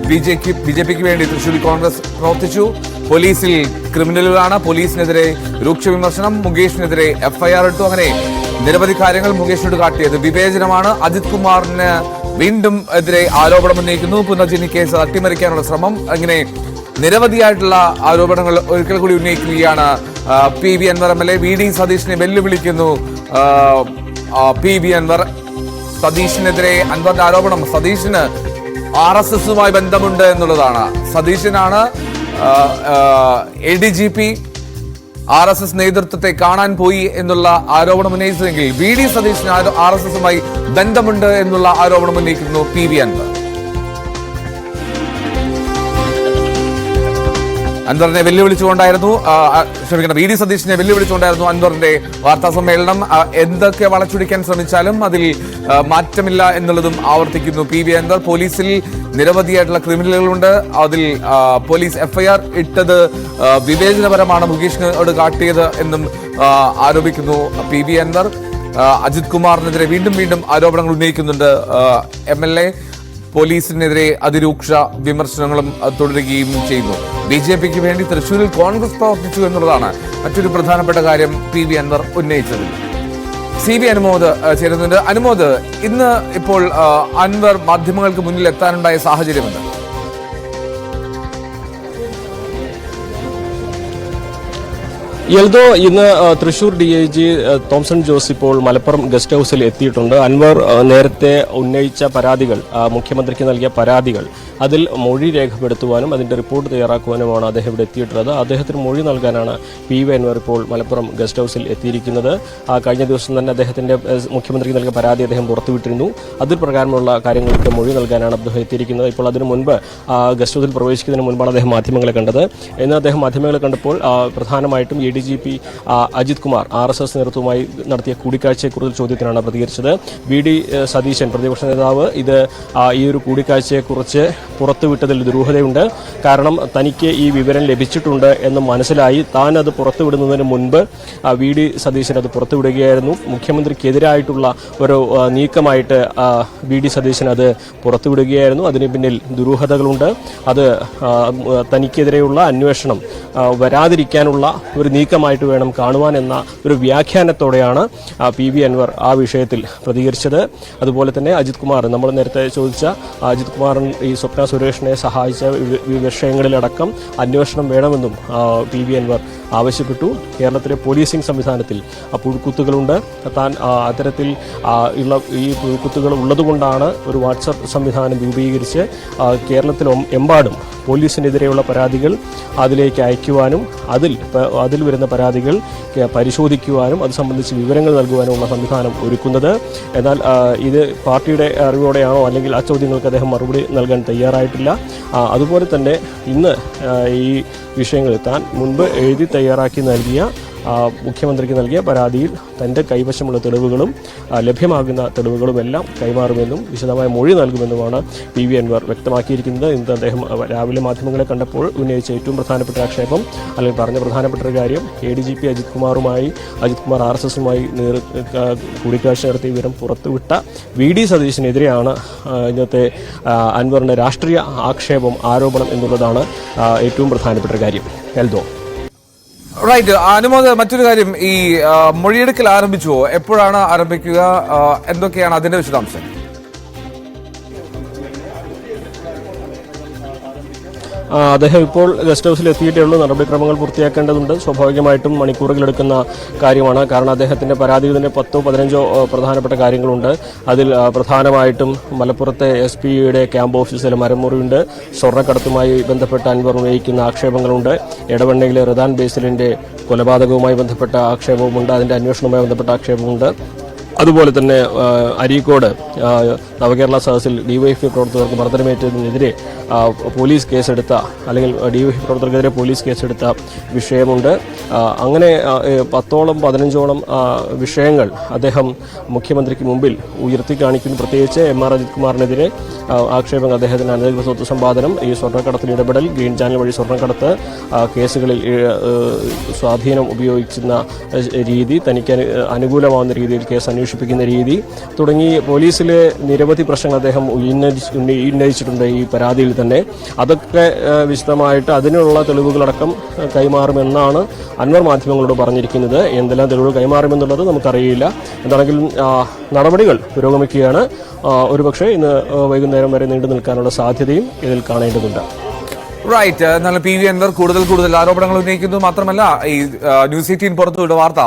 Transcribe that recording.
ബി.ജെ.പിക്ക് വേണ്ടി തൃശൂരിൽ കോൺഗ്രസ് പ്രവർത്തിച്ചു. പോലീസിൽ ക്രിമിനലുകളാണ്. പോലീസിനെതിരെ രൂക്ഷ വിമർശനം. മുകേഷിനെതിരെ എഫ്ഐആർ ഇട്ടു. അങ്ങനെ നിരവധി കാര്യങ്ങൾ മുകേഷിനോട് കാട്ടിയത് വിവേചനമാണ്. അജിത് കുമാറിന് വീണ്ടും എതിരെ ആരോപണം ഉന്നയിക്കുന്നു. പുനർജനി കേസ് അട്ടിമറിക്കാനുള്ള ശ്രമം. അങ്ങനെ നിരവധിയായിട്ടുള്ള ആരോപണങ്ങൾ ഒരിക്കൽ കൂടി ഉന്നയിക്കുകയാണ് P V Anvar MLA. V D സതീഷിനെ വെല്ലുവിളിക്കുന്നു. പി വി അൻവർ സതീഷിനെതിരെ അൻവറിന്റെ ആരോപണം സതീഷിന് RSSുമായി ബന്ധമുണ്ട് എന്നുള്ളതാണ്. സതീശനാണ് ADGP RSS നേതൃത്വത്തെ കാണാൻ പോയി എന്നുള്ള ആരോപണം ഉന്നയിച്ചതെങ്കിൽ വി ഡി സതീശന് RSSുമായി ബന്ധമുണ്ട് എന്നുള്ള ആരോപണം ഉന്നയിക്കുന്നു പി വി അൻവർ. അൻവറിനെ വെല്ലുവിളിച്ചുകൊണ്ടായിരുന്നു വി ഡി സതീഷിനെ വെല്ലുവിളിച്ചുകൊണ്ടായിരുന്നു അൻവറിന്റെ വാർത്താ സമ്മേളനം. എന്തൊക്കെ വളച്ചൊടിക്കാൻ ശ്രമിച്ചാലും അതിൽ മാറ്റമില്ല എന്നുള്ളതും ആവർത്തിക്കുന്നു പി വി അൻവർ. പോലീസിൽ നിരവധിയായിട്ടുള്ള ക്രിമിനലുകളുണ്ട്. അതിൽ പോലീസ് എഫ്ഐആർ ഇട്ടത് വിവേചനപരമാണ്, മുകേഷിനോട് കാട്ടിയത് എന്നും ആരോപിക്കുന്നു പി വി അൻവർ. അജിത് കുമാറിനെതിരെ വീണ്ടും ആരോപണങ്ങൾ ഉന്നയിക്കുന്നുണ്ട് MLA. പോലീസിനെതിരെ അതിരൂക്ഷ വിമർശനങ്ങളും തുടരുകയും ചെയ്യുന്നു. ബി.ജെ.പിക്ക് വേണ്ടി തൃശൂരിൽ കോൺഗ്രസ് പ്രവർത്തിച്ചു എന്നുള്ളതാണ് മറ്റൊരു പ്രധാനപ്പെട്ട കാര്യം പി വി അൻവർ ഉന്നയിച്ചത്. CB അനുമോദ് ചേരുന്നുണ്ട്. അനുമോദ്, ഇന്ന് ഇപ്പോൾ അൻവർ മാധ്യമങ്ങൾക്ക് മുന്നിൽ എത്താനുണ്ടായ സാഹചര്യമുണ്ട്. എൽദോ, ഇന്ന് തൃശൂർ DIG തോംസൺ ജോസ് ഇപ്പോൾ മലപ്പുറം ഗസ്റ്റ് ഹൌസിൽ എത്തിയിട്ടുണ്ട്. അൻവർ നേരത്തെ ഉന്നയിച്ച പരാതികൾ, മുഖ്യമന്ത്രിക്ക് നൽകിയ പരാതികൾ, അതിൽ മൊഴി രേഖപ്പെടുത്തുവാനും അതിന്റെ റിപ്പോർട്ട് തയ്യാറാക്കുവാനുമാണ് അദ്ദേഹം ഇവിടെ എത്തിയിട്ടുള്ളത്. അദ്ദേഹത്തിന് മൊഴി നൽകാനാണ് പി വി അൻവർ ഇപ്പോൾ മലപ്പുറം ഗസ്റ്റ് ഹൌസിൽ എത്തിയിരിക്കുന്നത്. കഴിഞ്ഞ ദിവസം തന്നെ അദ്ദേഹത്തിന്റെ മുഖ്യമന്ത്രിക്ക് നൽകിയ പരാതി അദ്ദേഹം പുറത്തുവിട്ടിരുന്നു. അതിൽ പ്രകാരമുള്ള കാര്യങ്ങൾക്ക് മൊഴി നൽകാനാണ് അദ്ദേഹം എത്തിയിരിക്കുന്നത്. ഇപ്പോൾ അതിനു മുൻപ് ഗസ്റ്റ് ഹൌസിൽ പ്രവേശിക്കുന്നതിന് മുൻപാണ് അദ്ദേഹം മാധ്യമങ്ങളെ കണ്ടത്. ഇന്ന് അദ്ദേഹം മാധ്യമങ്ങളെ കണ്ടപ്പോൾ പ്രധാനമായിട്ടും ADGP അജിത് കുമാർ RSS നേതൃത്വവുമായി നടത്തിയ കൂടിക്കാഴ്ചയെക്കുറിച്ച് ചോദ്യത്തിനാണ് പ്രതികരിച്ചത്. വി ഡി സതീശൻ, പ്രതിപക്ഷ നേതാവ്, ഈ ഒരു കൂടിക്കാഴ്ചയെക്കുറിച്ച് പുറത്തുവിട്ടതിൽ ദുരൂഹതയുണ്ട്. കാരണം തനിക്ക് ഈ വിവരം ലഭിച്ചിട്ടുണ്ട് എന്ന് മനസ്സിലായി. താൻ അത് പുറത്തുവിടുന്നതിന് മുൻപ് വി ഡി സതീശൻ അത് പുറത്തുവിടുകയായിരുന്നു. മുഖ്യമന്ത്രിക്കെതിരായിട്ടുള്ള ഒരു നീക്കമായിട്ട് വി ഡി സതീശൻ അത് പുറത്തുവിടുകയായിരുന്നു. അതിന് പിന്നിൽ ദുരൂഹതകളുണ്ട്. അത് തനിക്കെതിരെയുള്ള അന്വേഷണം വരാതിരിക്കാനുള്ള ഒരു നീക്കമായിട്ട് വേണം കാണുവാൻ എന്ന ഒരു വ്യാഖ്യാനത്തോടെയാണ് പി വി അൻവർ ആ വിഷയത്തിൽ പ്രതികരിച്ചത്. അതുപോലെ തന്നെ അജിത് കുമാർ, നമ്മൾ നേരത്തെ ചോദിച്ച അജിത് കുമാറിൻ ഈ സ്വപ്ന സുരേഷിനെ സഹായിച്ച വിഷയങ്ങളിലടക്കം അന്വേഷണം വേണമെന്നും പി വി അൻവർ ആവശ്യപ്പെട്ടു. കേരളത്തിലെ പോലീസിംഗ് സംവിധാനത്തിൽ പുഴുക്കുത്തുകളുണ്ട്. താൻ അത്തരത്തിൽ ഈ പുഴുക്കുത്തുകൾ ഉള്ളതുകൊണ്ടാണ് ഒരു വാട്സപ്പ് സംവിധാനം രൂപീകരിച്ച് കേരളത്തിലെമ്പാടും പോലീസിനെതിരെയുള്ള പരാതികൾ അതിലേക്ക് അയക്കുവാനും അതിൽ വരുന്ന പരാതികൾ പരിശോധിക്കുവാനും അത് സംബന്ധിച്ച് വിവരങ്ങൾ നൽകുവാനുമുള്ള സംവിധാനം ഒരുക്കുന്നത്. എന്നാൽ ഇത് പാർട്ടിയുടെ അറിവോടെയാണോ അല്ലെങ്കിൽ ആ ചോദ്യങ്ങൾക്ക് അദ്ദേഹം മറുപടി നൽകാൻ തയ്യാറായിട്ടില്ല. അതുപോലെ തന്നെ ഇന്ന് ഈ വിഷയങ്ങൾ താൻ മുൻപ് എഴുതി തയ്യാറാക്കി നൽകിയ മുഖ്യമന്ത്രിക്ക് നൽകിയ പരാതിയിൽ തൻ്റെ കൈവശമുള്ള തെളിവുകളും ലഭ്യമാകുന്ന തെളിവുകളുമെല്ലാം കൈമാറുമെന്നും വിശദമായ മൊഴി നൽകുമെന്നുമാണ് പി വി അൻവർ വ്യക്തമാക്കിയിരിക്കുന്നത്. ഇന്ന് അദ്ദേഹം രാവിലെ മാധ്യമങ്ങളെ കണ്ടപ്പോൾ ഉന്നയിച്ച ഏറ്റവും പ്രധാനപ്പെട്ട ആക്ഷേപം, അല്ലെങ്കിൽ പറഞ്ഞ പ്രധാനപ്പെട്ട ഒരു കാര്യം, ADGP അജിത് കുമാർ RSSുമായി കൂടിക്കാഴ്ച നടത്തിയ വിവരം പുറത്തുവിട്ട വി ഡി സതീശനെതിരെയാണ് ഇന്നത്തെ അൻവറിൻ്റെ രാഷ്ട്രീയ ആരോപണം എന്നുള്ളതാണ് ഏറ്റവും പ്രധാനപ്പെട്ട ഒരു കാര്യം. എൽദോ. റൈറ്റ്. അനുമോദ്, മറ്റൊരു കാര്യം, ഈ മൊഴിയെടുക്കൽ ആരംഭിച്ചുവോ? എപ്പോഴാണ് ആരംഭിക്കുക? എന്തൊക്കെയാണ് അതിന്റെ വിശദാംശം? അദ്ദേഹം ഇപ്പോൾ ഗസ്റ്റ് ഹൌസിൽ എത്തിയിട്ടേ ഉള്ളൂ. നടപടിക്രമങ്ങൾ പൂർത്തിയാക്കേണ്ടതുണ്ട്. സ്വാഭാവികമായിട്ടും മണിക്കൂറുകളെടുക്കുന്ന കാര്യമാണ്. കാരണം അദ്ദേഹത്തിന്റെ പരാതിയിൽ തന്നെ 10-15 പ്രധാനപ്പെട്ട കാര്യങ്ങളുണ്ട്. അതിൽ പ്രധാനമായിട്ടും മലപ്പുറത്തെ SP-യുടെ ക്യാമ്പ് ഓഫീസിലെ മരമുറിയുണ്ട്. സ്വർണ്ണക്കടത്തുമായി ബന്ധപ്പെട്ട അൻവർ ഉന്നയിക്കുന്ന ആക്ഷേപങ്ങളുണ്ട്. എടവണ്ണയിലെ റിദാൻ ബേസിലിന്റെ കൊലപാതകവുമായി ബന്ധപ്പെട്ട ആക്ഷേപവുമുണ്ട്. അതിന്റെ അന്വേഷണവുമായി ബന്ധപ്പെട്ട ആക്ഷേപമുണ്ട്. അതുപോലെ തന്നെ അരീക്കോട് നവകേരള സദസ്സിൽ DYFI പ്രവർത്തകർക്ക് മർദ്ദനമേറ്റതിനെതിരെ പോലീസ് കേസെടുത്ത, അല്ലെങ്കിൽ DYFI പ്രവർത്തകർക്കെതിരെ പോലീസ് കേസെടുത്ത വിഷയമുണ്ട്. അങ്ങനെ 10-15 വിഷയങ്ങൾ അദ്ദേഹം മുഖ്യമന്ത്രിക്ക് മുമ്പിൽ ഉയർത്തി കാണിക്കുന്നു. പ്രത്യേകിച്ച് MR അജിത് കുമാറിനെതിരെ ആക്ഷേപങ്ങൾ, അദ്ദേഹത്തിന് അനധികൃത സ്വത്ത് സമ്പാദനം, ഈ സ്വർണ്ണക്കടത്തിൽ ഇടപെടൽ, ഗ്രീൻ ചാനൽ വഴി സ്വർണ്ണക്കടത്ത് കേസുകളിൽ സ്വാധീനം ഉപയോഗിക്കുന്ന രീതി, തനിക്ക് അനുകൂലമാവുന്ന രീതിയിൽ കേസ് അന്വേഷിപ്പിക്കുന്ന രീതി തുടങ്ങി പോലീസിലെ നിരവധി പ്രശ്നങ്ങൾ അദ്ദേഹം ഉന്നയിച്ചിട്ടുണ്ട് ഈ പരാതിയിൽ തന്നെ. അതൊക്കെ വിശദമായിട്ട് അതിനുള്ള തെളിവുകളടക്കം കൈമാറുമെന്നാണ് അൻവർ മാധ്യമങ്ങളോട് പറഞ്ഞിരിക്കുന്നത്. എന്തെല്ലാം തെളിവുകൾ കൈമാറുമെന്നുള്ളത് നമുക്കറിയില്ല. എന്താണെങ്കിലും നടപടികൾ പുരോഗമിക്കുകയാണ്. ഒരുപക്ഷെ ഇന്ന് വൈകുന്നേരം വരെ നീണ്ടു നിൽക്കാനുള്ള സാധ്യതയും ഇതിൽ കാണേണ്ടതുണ്ട്. റൈറ്റ്. എന്നാലും പി വി അൻവർ കൂടുതൽ ആരോപണങ്ങൾ ഉന്നയിക്കുന്നു. മാത്രമല്ല ഈ ന്യൂസ് 18 പുറത്തുവിട്ട വാർത്ത